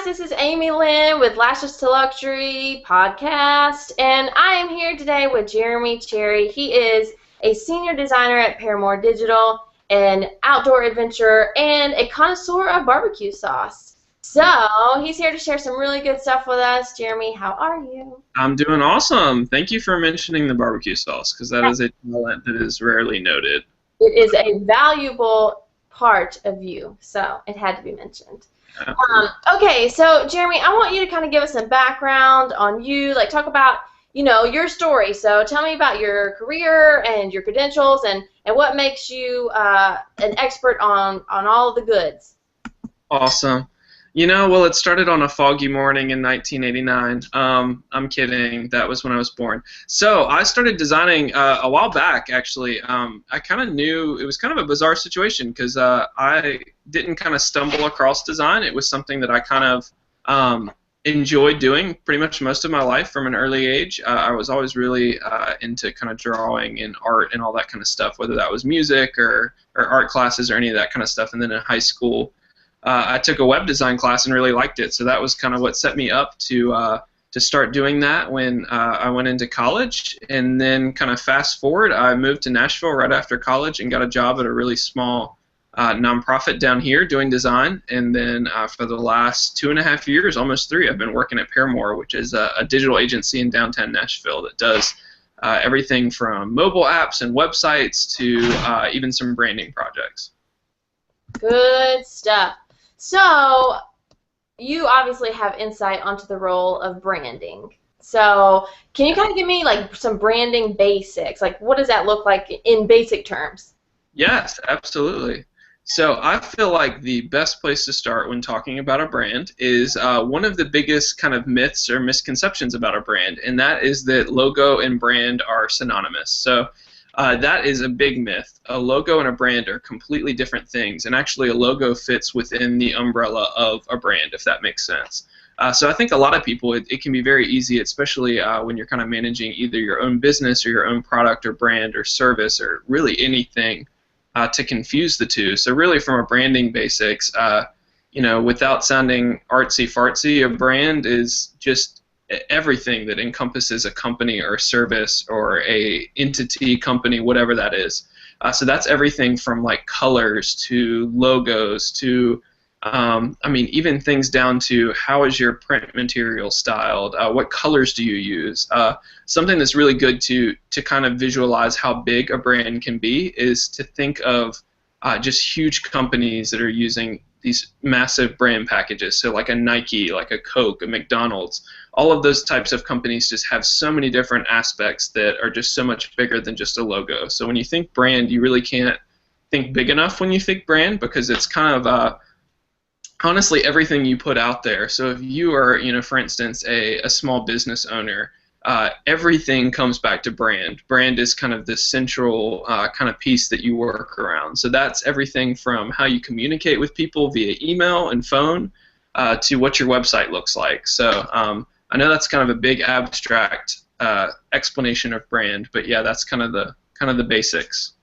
this is Amy Lynn with Lashes to Luxury podcast, and I am here today with Jeremy Cherry. He is a senior designer at Paramore Digital, an outdoor adventurer, and a connoisseur of barbecue sauce. So he's here to share some really good stuff with us. Jeremy, how are you? I'm doing awesome. Thank you for mentioning the barbecue sauce, because that is a talent that is rarely noted. It is a valuable part of you, so it had to be mentioned. Okay, so Jeremy, I want you to kind of give us some background on you, like talk about, your story. So tell me about your career and your credentials and what makes you an expert on all of the goods. Awesome. Well, it started on a foggy morning in 1989. I'm kidding. That was when I was born. So I started designing a while back, actually. I kind of knew it was kind of a bizarre situation because I didn't kind of stumble across design. It was something that I kind of enjoyed doing pretty much most of my life from an early age. I was always really into kind of drawing and art and all that kind of stuff, whether that was music or art classes or any of that kind of stuff. And then in high school, I took a web design class and really liked it, so that was kind of what set me up to start doing that when I went into college. And then kind of fast forward, I moved to Nashville right after college and got a job at a really small nonprofit down here doing design. And then for the last 2.5 years, almost 3, I've been working at Paramore, which is a digital agency in downtown Nashville that does everything from mobile apps and websites to even some branding projects. Good stuff. So, you obviously have insight onto the role of branding. So, can you kind of give me like some branding basics? Like, what does that look like in basic terms? Yes, absolutely. So, I feel like the best place to start when talking about a brand is one of the biggest kind of myths or misconceptions about a brand, and that is that logo and brand are synonymous. So, that is a big myth. A logo and a brand are completely different things, and actually a logo fits within the umbrella of a brand, if that makes sense. So I think a lot of people, it can be very easy, especially when you're kind of managing either your own business or your own product or brand or service or really anything, to confuse the two. So really from a branding basics, without sounding artsy-fartsy, a brand is just everything that encompasses a company or a service or a entity, company, whatever that is. So that's everything from like colors to logos to, even things down to how is your print material styled, what colors do you use. Something that's really good to kind of visualize how big a brand can be is to think of just huge companies that are using these massive brand packages, so like a Nike, like a Coke, a McDonald's. All of those types of companies just have so many different aspects that are just so much bigger than just a logo. So when you think brand, you really can't think big enough when you think brand, because it's kind of honestly everything you put out there. So if you are, for instance, a small business owner, everything comes back to brand. Brand is kind of the central kind of piece that you work around. So that's everything from how you communicate with people via email and phone to what your website looks like. So I know that's kind of a big abstract explanation of brand, but yeah, that's kind of the basics.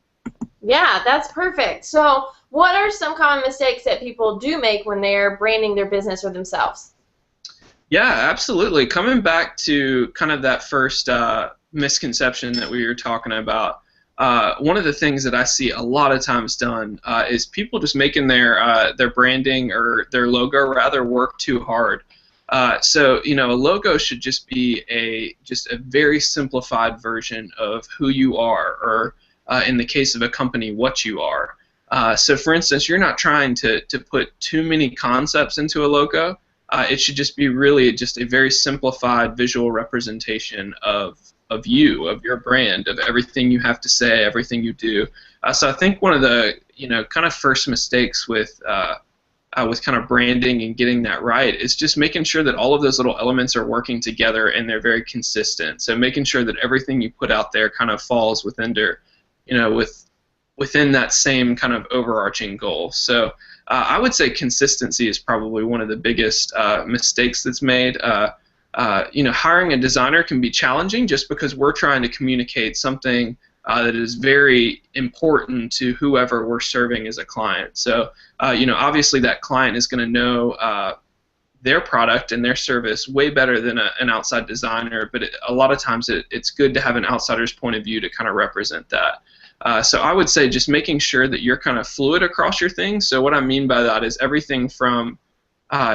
Yeah, that's perfect. So what are some common mistakes that people do make when they're branding their business or themselves? Yeah, absolutely. Coming back to kind of that first misconception that we were talking about, one of the things that I see a lot of times done is people just making their branding or their logo rather work too hard. So a logo should just be a very simplified version of who you are, or in the case of a company, what you are. So for instance, you're not trying to put too many concepts into a logo. It should just be really just a very simplified visual representation of you, of your brand, of everything you have to say, everything you do. So I think one of the kind of first mistakes with kind of branding and getting that right is just making sure that all of those little elements are working together and they're very consistent. So making sure that everything you put out there kind of falls within that same kind of overarching goal. So I would say consistency is probably one of the biggest mistakes that's made. Hiring a designer can be challenging just because we're trying to communicate something that is very important to whoever we're serving as a client. So, obviously that client is going to know their product and their service way better than an outside designer, but a lot of times it's good to have an outsider's point of view to kind of represent that. So I would say just making sure that you're kind of fluid across your things. So what I mean by that is everything from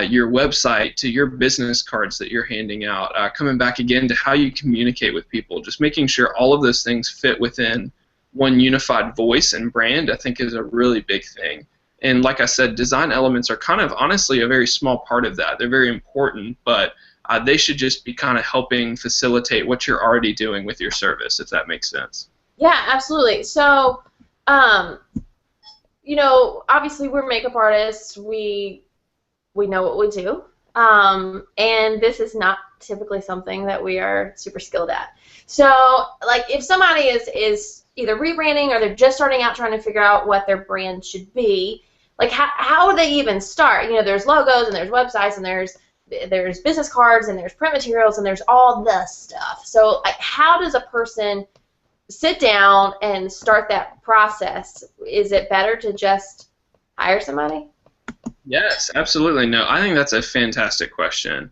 your website to your business cards that you're handing out, coming back again to how you communicate with people, just making sure all of those things fit within one unified voice and brand, I think is a really big thing. And like I said, design elements are kind of honestly a very small part of that. They're very important, but they should just be kind of helping facilitate what you're already doing with your service, if that makes sense. Yeah, absolutely. So, you know, obviously we're makeup artists. We know what we do, and this is not typically something that we are super skilled at. So, like, if somebody is either rebranding or they're just starting out trying to figure out what their brand should be, like, how would they even start? You know, there's logos and there's websites and there's business cards and there's print materials and there's all the stuff. So, like, how does a person sit down and start that process? Is it better to just hire somebody? Yes, absolutely. No, I think that's a fantastic question.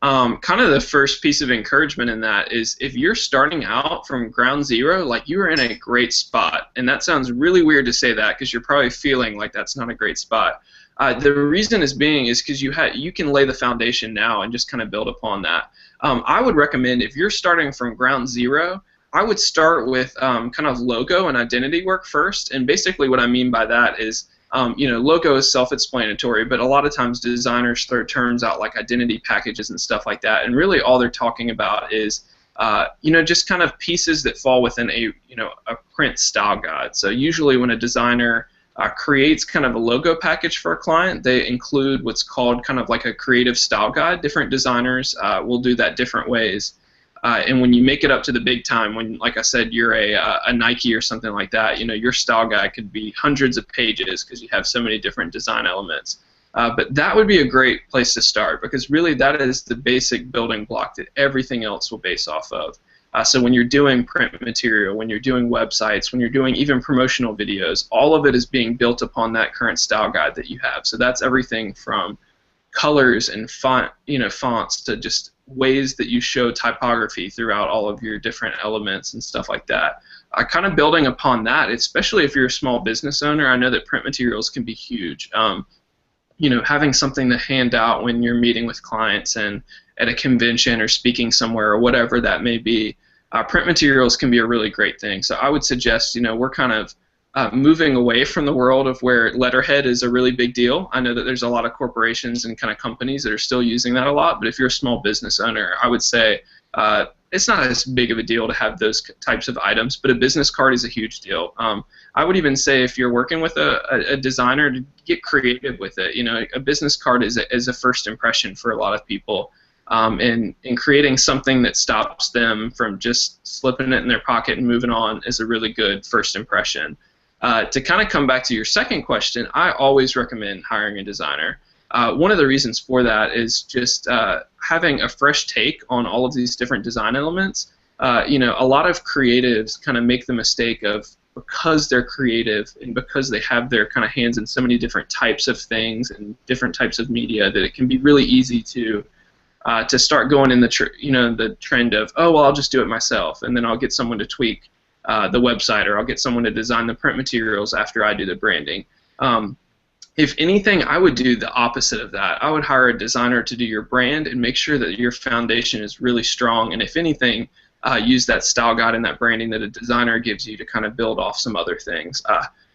Kind of the first piece of encouragement in that is if you're starting out from ground zero, like you are in a great spot. And that sounds really weird to say that because you're probably feeling like that's not a great spot. The reason is because you can lay the foundation now and just kind of build upon that. I would recommend if you're starting from ground zero, I would start with kind of logo and identity work first. And basically what I mean by that is you know, logo is self-explanatory, but a lot of times designers throw terms out like identity packages and stuff like that, and really all they're talking about is, you know, just kind of pieces that fall within a print style guide. So usually when a designer creates kind of a logo package for a client, they include what's called kind of like a creative style guide. Different designers will do that different ways. And when you make it up to the big time, when, like I said, you're a Nike or something like that, you know, your style guide could be hundreds of pages because you have so many different design elements. But that would be a great place to start because really that is the basic building block that everything else will base off of. So when you're doing print material, when you're doing websites, when you're doing even promotional videos, all of it is being built upon that current style guide that you have. So that's everything from colors and fonts to just ways that you show typography throughout all of your different elements and stuff like that. Kind of building upon that, especially if you're a small business owner, I know that print materials can be huge. You know, having something to hand out when you're meeting with clients and at a convention or speaking somewhere or whatever that may be, print materials can be a really great thing. So I would suggest, you know, we're kind of moving away from the world of where letterhead is a really big deal. I know that there's a lot of corporations and kind of companies that are still using that a lot, but if you're a small business owner, I would say it's not as big of a deal to have those types of items, but a business card is a huge deal. I would even say if you're working with a designer, to get creative with it. You know, a business card is a first impression for a lot of people. And creating something that stops them from just slipping it in their pocket and moving on is a really good first impression. To kind of come back to your second question, I always recommend hiring a designer. One of the reasons for that is just having a fresh take on all of these different design elements. You know, a lot of creatives kind of make the mistake of, because they're creative and because they have their kind of hands in so many different types of things and different types of media, that it can be really easy to start going in the trend of, oh, well, I'll just do it myself, and then I'll get someone to tweak the website, or I'll get someone to design the print materials after I do the branding. If anything, I would do the opposite of that. I would hire a designer to do your brand and make sure that your foundation is really strong, and if anything, use that style guide and that branding that a designer gives you to kind of build off some other things.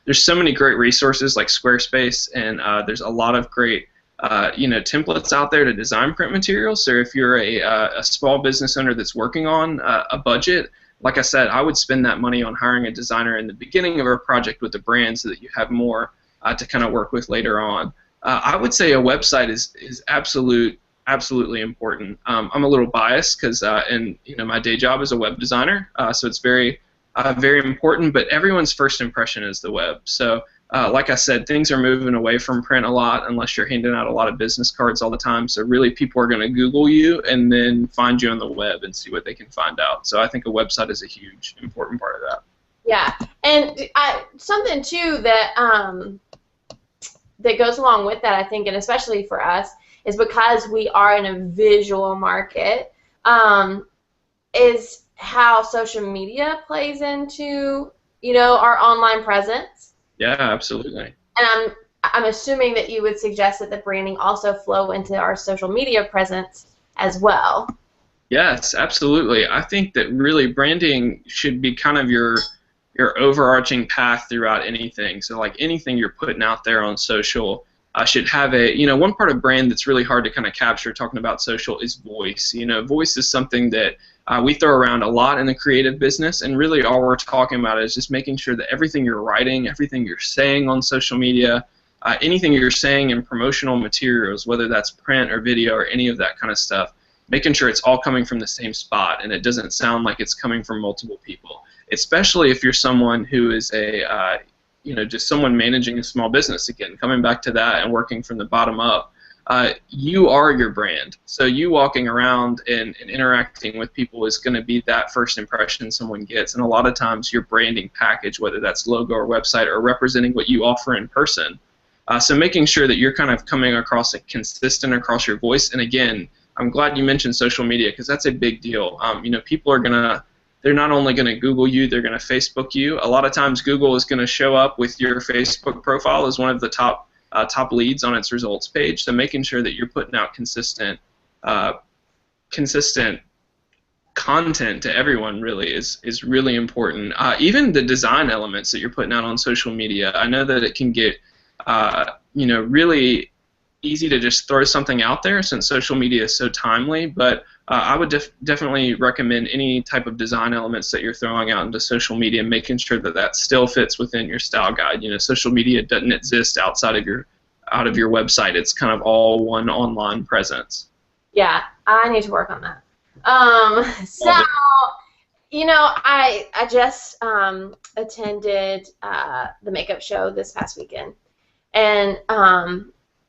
There's so many great resources like Squarespace, and there's a lot of great templates out there to design print materials. So if you're a small business owner that's working on a budget, like I said, I would spend that money on hiring a designer in the beginning of a project with the brand so that you have more to kind of work with later on. I would say a website is absolutely important. I'm a little biased because my day job is a web designer, so it's very important, but everyone's first impression is the web. So like I said, things are moving away from print a lot unless you're handing out a lot of business cards all the time. So really people are going to Google you and then find you on the web and see what they can find out. So I think a website is a huge, important part of that. Yeah, and something too that that goes along with that, I think, and especially for us, is because we are in a visual market, is how social media plays into, our online presence. Yeah, absolutely. And I'm assuming that you would suggest that the branding also flow into our social media presence as well. Yes, absolutely. I think that really branding should be kind of your overarching path throughout anything. So like anything you're putting out there on social should have one part of brand that's really hard to kind of capture talking about social is voice. Voice is something that we throw around a lot in the creative business, and really all we're talking about is just making sure that everything you're writing, everything you're saying on social media, anything you're saying in promotional materials, whether that's print or video or any of that kind of stuff, making sure it's all coming from the same spot and it doesn't sound like it's coming from multiple people. Especially if you're someone who is just someone managing a small business. Again, coming back to that and working from the bottom up, you are your brand. So you walking around and interacting with people is going to be that first impression someone gets. And a lot of times your branding package, whether that's logo or website or representing what you offer in person. So making sure that you're kind of coming across consistent across your voice. And again, I'm glad you mentioned social media because that's a big deal. People are they're not only going to Google you, they're going to Facebook you. A lot of times Google is going to show up with your Facebook profile as one of the top leads on its results page. So making sure that you're putting out consistent content to everyone really is really important. Even the design elements that you're putting out on social media, I know that it can get really easy to just throw something out there since social media is so timely, but I would definitely recommend any type of design elements that you're throwing out into social media, making sure that that still fits within your style guide. Social media doesn't exist outside of your website. It's kind of all one online presence. Yeah, I need to work on that. I just attended the makeup show this past weekend, and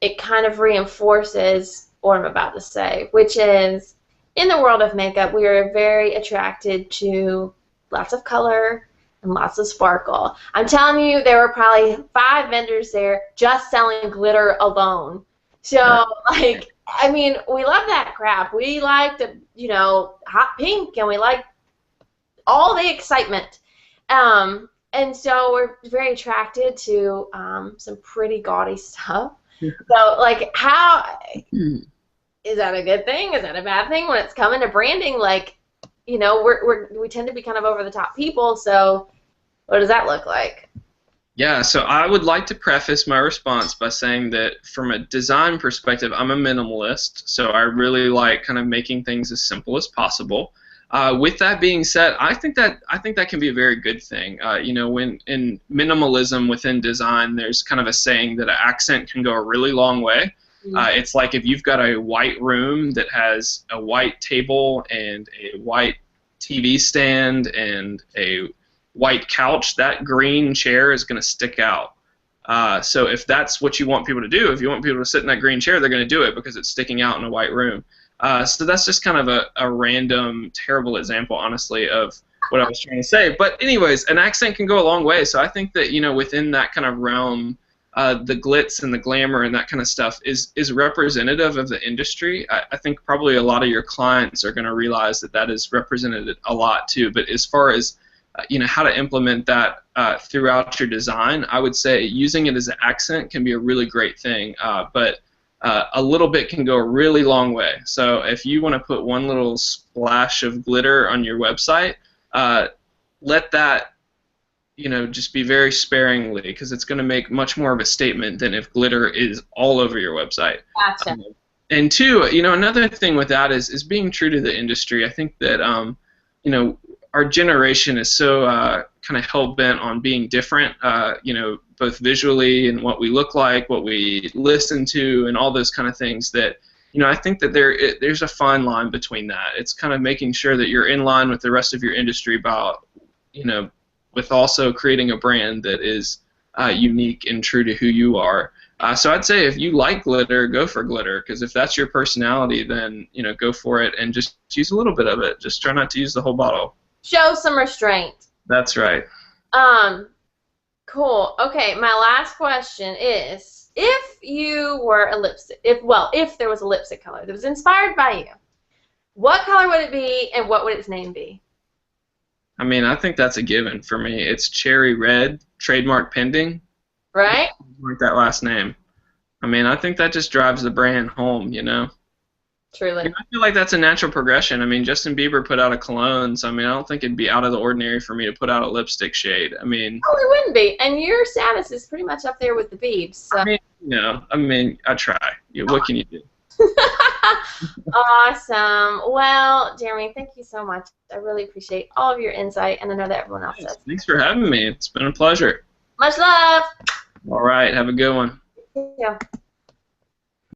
it kind of reinforces what I'm about to say, which is in the world of makeup, we are very attracted to lots of color and lots of sparkle. I'm telling you, there were probably 5 vendors there just selling glitter alone. So, we love that crap. We like the, hot pink, and we like all the excitement. And so we're very attracted to some pretty gaudy stuff. So, how is that a good thing? Is that a bad thing when it's coming to branding? We tend to be kind of over the top people. So, what does that look like? Yeah, so I would like to preface my response by saying that from a design perspective, I'm a minimalist. So I really like kind of making things as simple as possible. With that being said, I think that can be a very good thing. When in minimalism within design, there's kind of a saying that an accent can go a really long way. It's like if you've got a white room that has a white table and a white TV stand and a white couch, that green chair is going to stick out. So if that's what you want people to do, if you want people to sit in that green chair, they're going to do it because it's sticking out in a white room. So that's just kind of a random, terrible example, honestly, of what I was trying to say. But anyways, an accent can go a long way. So I think that, within that kind of realm, the glitz and the glamour and that kind of stuff is representative of the industry. I think probably a lot of your clients are going to realize that is represented a lot too. But as far as how to implement that throughout your design, I would say using it as an accent can be a really great thing. But a little bit can go a really long way. So if you want to put one little splash of glitter on your website, let that just be very sparingly, because it's going to make much more of a statement than if glitter is all over your website. Gotcha. And two, another thing with that is being true to the industry. I think that our generation is so kind of hell-bent on being different, both visually and what we look like, what we listen to, and all those kind of things that, I think that there's a fine line between that. It's kind of making sure that you're in line with the rest of your industry about, with also creating a brand that is unique and true to who you are. So I'd say if you like glitter, go for glitter, because if that's your personality, then, go for it and just use a little bit of it. Just try not to use the whole bottle. Show some restraint. That's right. Cool. Okay, my last question is, if you were a lipstick, if there was a lipstick color that was inspired by you, what color would it be, and what would its name be? I mean, I think that's a given for me. It's cherry red, trademark pending. Right? Like that last name. I mean, I think that just drives the brand home, you know? Truly. I feel like that's a natural progression. I mean, Justin Bieber put out a cologne, so I mean, I don't think it'd be out of the ordinary for me to put out a lipstick shade. I mean, Well, it wouldn't be. And your status is pretty much up there with the Biebs. So. I try. Yeah, what can you do? Awesome. Well, Jeremy, thank you so much. I really appreciate all of your insight, and I know that everyone else does. Thanks for having me. It's been a pleasure. Much love. All right, have a good one. Yeah.